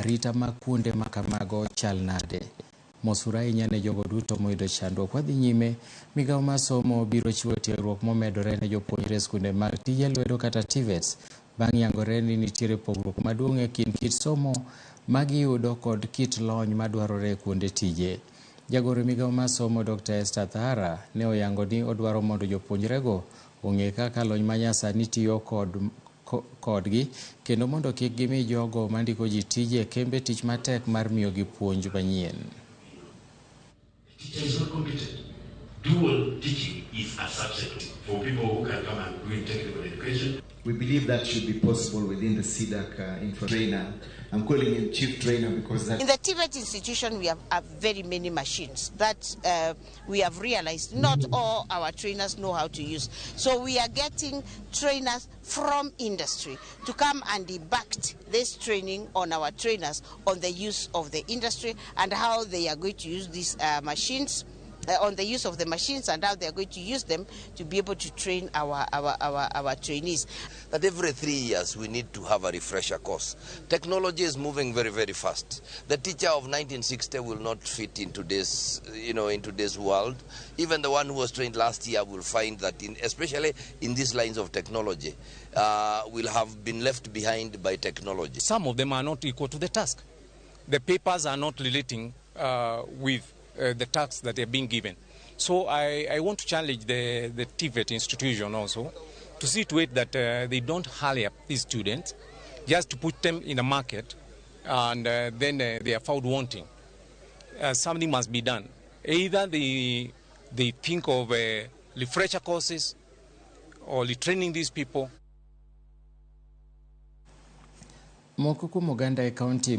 arita makunde makamago chal nade. Mosura ahinya ne jogo duto moyudo chandruok. Wadhi nyime, Migago mar somo biro chiwo tiegruok momedore ne jopuonjre skunde mag tije lwedo kata TVETs bang' yangore ni nitiere pogruok maduong' e kind kit somo magiyudo kod kit lony madwarore e kuonde tije. Jagoro Migago mar somo Dr. Esther Thara ne oyango ni odwaro mondo jopuonjrego ong'e kaka lony manyasani tiyo kodgi kendo mondo kik gimi jogo mandiko ji tije kembe tich matek mar miyo gi puonj manyien. Teacher is not competent. Dual teaching is a subset for people who can come and do technical education. We believe that should be possible within the CDAC info trainer. I'm calling him chief trainer because that... In the TVET institution, we have very many machines that we have realized not all our trainers know how to use. So we are getting trainers from industry to come and debug this training on our trainers on the use of the industry and how they are going to use these machines. On the use of the machines and how they are going to use them to be able to train our trainees. That every 3 years we need to have a refresher course. Technology is moving very, very fast. The teacher of 1960 will not fit into this, in today's world. Even the one who was trained last year will find that, especially in these lines of technology, will have been left behind by technology. Some of them are not equal to the task. The papers are not relating with the tasks that are being given. So I want to challenge the TVET institution also to see to it that they don't hire these students just to put them in the market and then they are found wanting. Something must be done. Either they think of refresher courses or retraining these people. Moko kuom oganda e kaunti